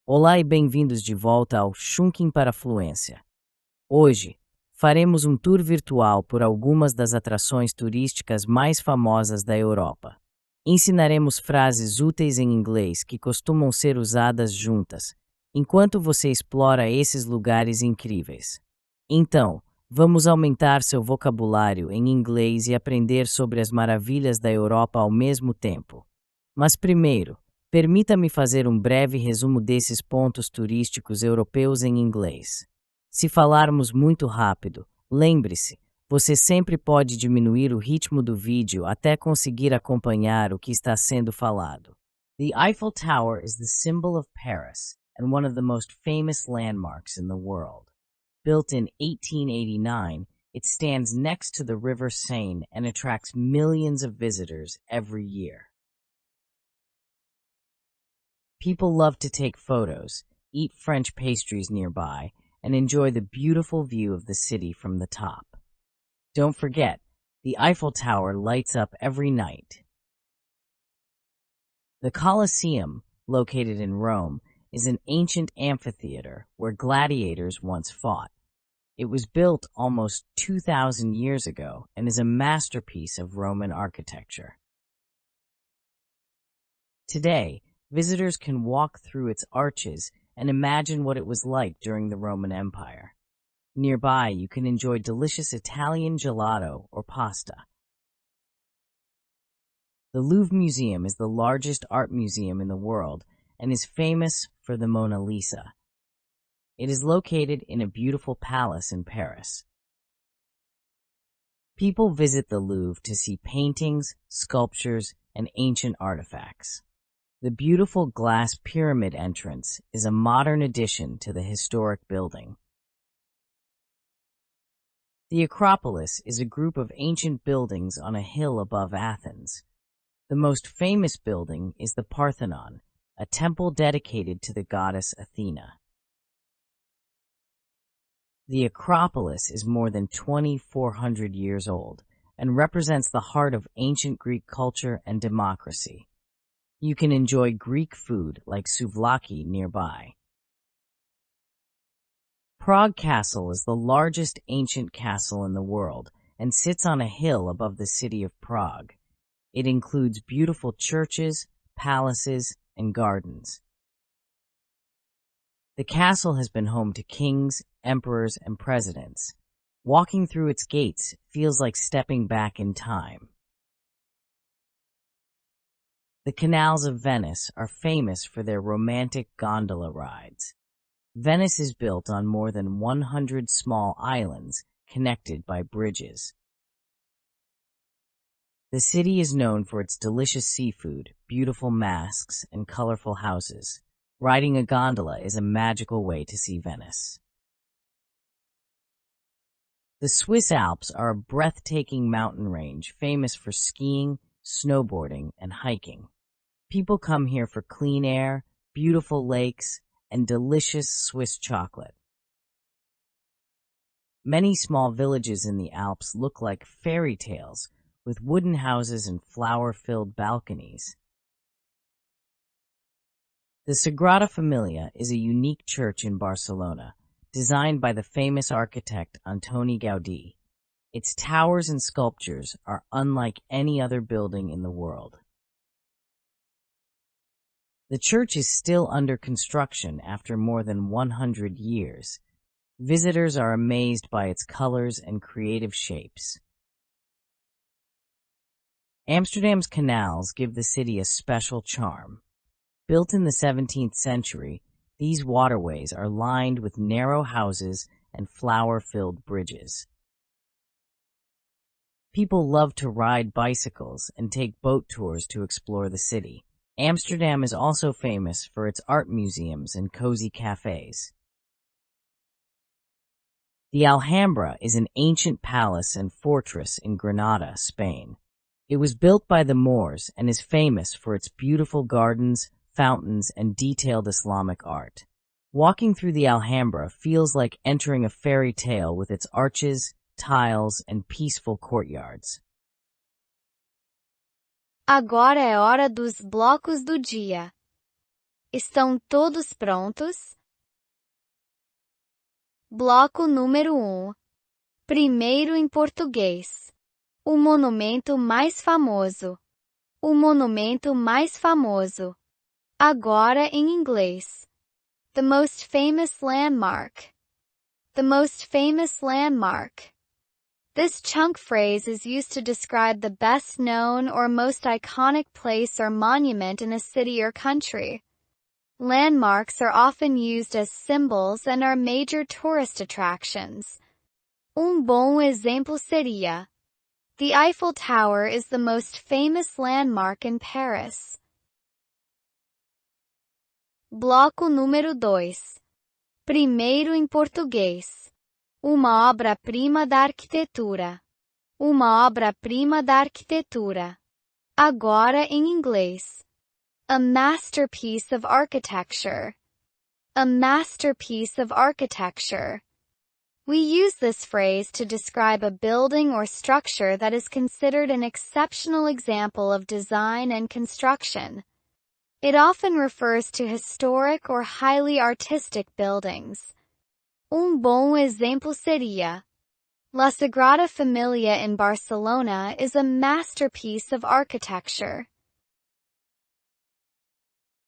Olá e bem-vindos de volta ao Shunkin para a Fluência. Hoje, faremos um tour virtual por algumas das atrações turísticas mais famosas da Europa. Ensinaremos frases úteis em inglês que costumam ser usadas juntas, enquanto você explora esses lugares incríveis. Então, vamos aumentar seu vocabulário em inglês e aprender sobre as maravilhas da Europa ao mesmo tempo. Mas primeiro, permita-me fazer um breve resumo desses pontos turísticos europeus em inglês. Se falarmos muito rápido, lembre-se, você sempre pode diminuir o ritmo do vídeo até conseguir acompanhar o que está sendo falado. The Eiffel Tower is the symbol of Paris and one of the most famous landmarks in the world. Built in 1889, it stands next to the River Seine and attracts millions of visitors every year. People love to take photos, eat French pastries nearby, and enjoy the beautiful view of the city from the top. Don't forget, the Eiffel Tower lights up every night. The Colosseum, located in Rome, is an ancient amphitheater where gladiators once fought. It was built almost 2,000 years ago and is a masterpiece of Roman architecture. Today, visitors can walk through its arches and imagine what it was like during the Roman Empire. Nearby, you can enjoy delicious Italian gelato or pasta. The Louvre Museum is the largest art museum in the world and is famous for the Mona Lisa. It is located in a beautiful palace in Paris. People visit the Louvre to see paintings, sculptures, and ancient artifacts. The beautiful glass pyramid entrance is a modern addition to the historic building. The Acropolis is a group of ancient buildings on a hill above Athens. The most famous building is the Parthenon, a temple dedicated to the goddess Athena. The Acropolis is more than 2,400 years old and represents the heart of ancient Greek culture and democracy. You can enjoy Greek food like souvlaki nearby. Prague Castle is the largest ancient castle in the world and sits on a hill above the city of Prague. It includes beautiful churches, palaces, and gardens. The castle has been home to kings, emperors, and presidents. Walking through its gates feels like stepping back in time. The canals of Venice are famous for their romantic gondola rides. Venice is built on more than 100 small islands connected by bridges. The city is known for its delicious seafood, beautiful masks, and colorful houses. Riding a gondola is a magical way to see Venice. The Swiss Alps are a breathtaking mountain range famous for skiing, snowboarding, and hiking. People come here for clean air, beautiful lakes, and delicious Swiss chocolate. Many small villages in the Alps look like fairy tales, with wooden houses and flower-filled balconies. The Sagrada Familia is a unique church in Barcelona, designed by the famous architect Antoni Gaudí. Its towers and sculptures are unlike any other building in the world. The church is still under construction after more than 100 years. Visitors are amazed by its colors and creative shapes. Amsterdam's canals give the city a special charm. Built in the 17th century, these waterways are lined with narrow houses and flower-filled bridges. People love to ride bicycles and take boat tours to explore the city. Amsterdam is also famous for its art museums and cozy cafes. The Alhambra is an ancient palace and fortress in Granada, Spain. It was built by the Moors and is famous for its beautiful gardens, fountains, and detailed Islamic art. Walking through the Alhambra feels like entering a fairy tale with its arches, tiles, and peaceful courtyards. Agora é hora dos blocos do dia. Estão todos prontos? Bloco número 1. Primeiro em português. O monumento mais famoso. O monumento mais famoso. Agora em inglês. The most famous landmark. The most famous landmark. This chunk phrase is used to describe the best known or most iconic place or monument in a city or country. Landmarks are often used as symbols and are major tourist attractions. Bom exemplo seria: the Eiffel Tower is the most famous landmark in Paris. Bloco número 2. Primeiro em português. Uma obra-prima da arquitetura. Uma obra-prima da arquitetura. Agora em inglês. A masterpiece of architecture. A masterpiece of architecture. We use this phrase to describe a building or structure that is considered an exceptional example of design and construction. It often refers to historic or highly artistic buildings. Bom exemplo seria: La Sagrada Familia in Barcelona is a masterpiece of architecture.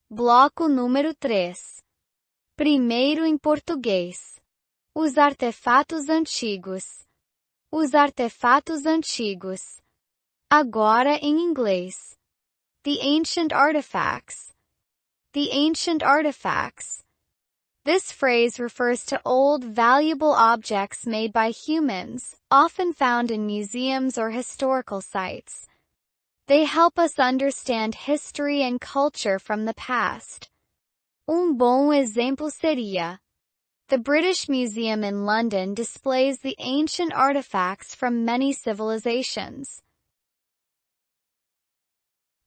Bloco número 3. Primeiro em português. Os artefatos antigos. Os artefatos antigos. Agora em inglês. The ancient artifacts. The ancient artifacts. This phrase refers to old, valuable objects made by humans, often found in museums or historical sites. They help us understand history and culture from the past. Bom exemplo seria: the British Museum in London displays the ancient artifacts from many civilizations.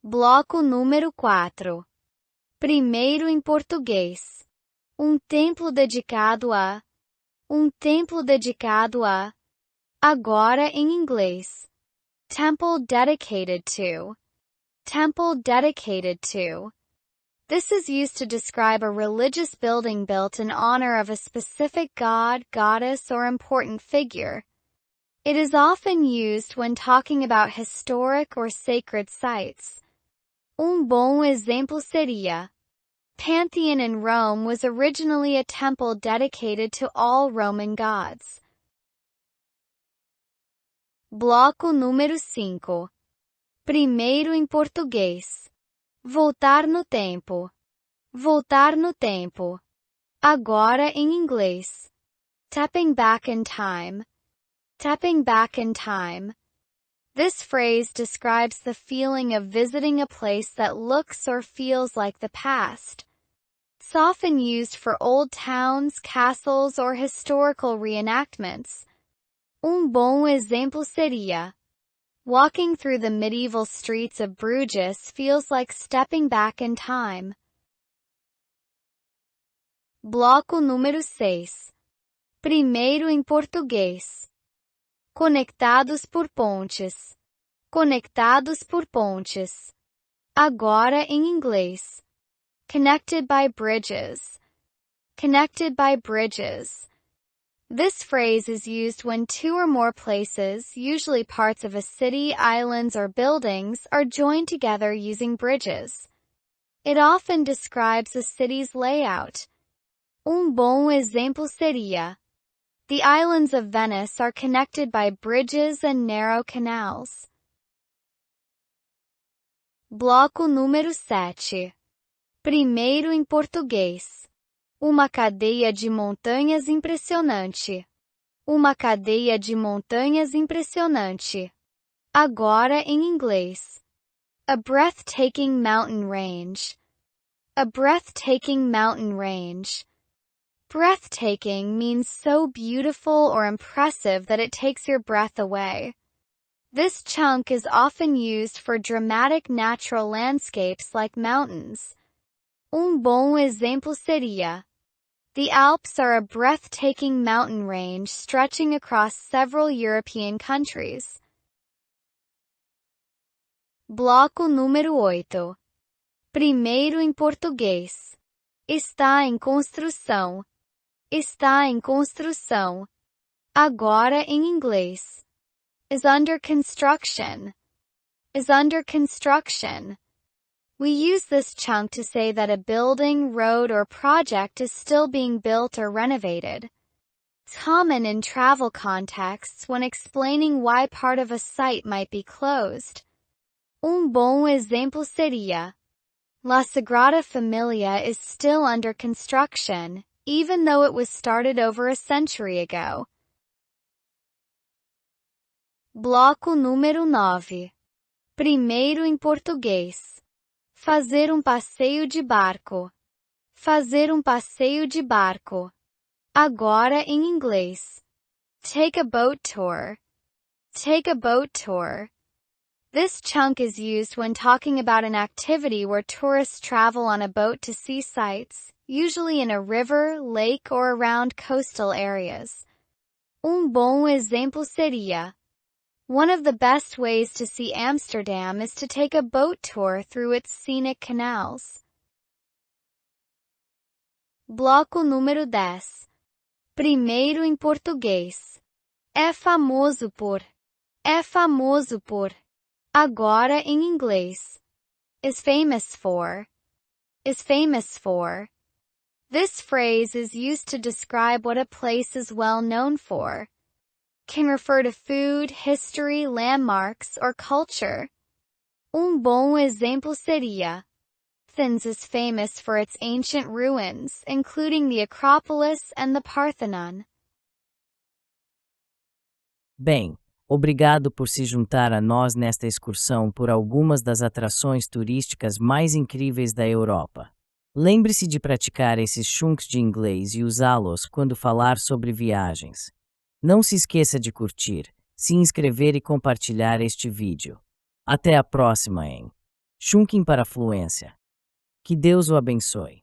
Bloco número 4. Primeiro em português. Templo dedicado a. Templo dedicado a. Agora em inglês. Temple dedicated to. Temple dedicated to. This is used to describe a religious building built in honor of a specific god, goddess, or important figure. It is often used when talking about historic or sacred sites. Bom exemplo seria: Pantheon in Rome was originally a temple dedicated to all Roman gods. Bloco número 5. Primeiro em português. Voltar no tempo. Voltar no tempo. Agora em inglês. Tapping back in time. Tapping back in time. This phrase describes the feeling of visiting a place that looks or feels like the past. It's often used for old towns, castles, or historical reenactments. Bom exemplo seria: walking through the medieval streets of Bruges feels like stepping back in time. Bloco número 6. Primeiro em português. Conectados por pontes. Conectados por pontes. Agora em inglês. Connected by bridges. Connected by bridges. This phrase is used when two or more places, usually parts of a city, islands, or buildings, are joined together using bridges. It often describes a city's layout. Bom exemplo seria: the islands of Venice are connected by bridges and narrow canals. Bloco número 7. Primeiro em português. Uma cadeia de montanhas impressionante. Uma cadeia de montanhas impressionante. Agora em inglês. A breathtaking mountain range. A breathtaking mountain range. Breathtaking means so beautiful or impressive that it takes your breath away. This chunk is often used for dramatic natural landscapes like mountains. Bom exemplo seria: the Alps are a breathtaking mountain range stretching across several European countries. Bloco número 8. Primeiro em português. Está em construção. Está em construção. Agora em inglês. Is under construction. Is under construction. We use this chunk to say that a building, road, or project is still being built or renovated. It's common in travel contexts when explaining why part of a site might be closed. Bom exemplo seria: La Sagrada Familia is still under construction, even though it was started over a century ago. Bloco número 9. Primeiro em português. Fazer passeio de barco. Fazer passeio de barco. Agora em inglês. Take a boat tour. Take a boat tour. This chunk is used when talking about an activity where tourists travel on a boat to see sights, usually in a river, lake, or around coastal areas. Bom exemplo seria: one of the best ways to see Amsterdam is to take a boat tour through its scenic canals. Bloco número 10. Primeiro em português. É famoso por. É famoso por. Agora em inglês. Is famous for. Is famous for. This phrase is used to describe what a place is well known for. Can refer to food, history, landmarks, or culture. Bom exemplo seria: Athens is famous for its ancient ruins, including the Acropolis and the Parthenon. Bem, obrigado por se juntar a nós nesta excursão por algumas das atrações turísticas mais incríveis da Europa. Lembre-se de praticar esses chunks de inglês e usá-los quando falar sobre viagens. Não se esqueça de curtir, se inscrever e compartilhar este vídeo. Até a próxima em Chunking para Fluência. Que Deus o abençoe.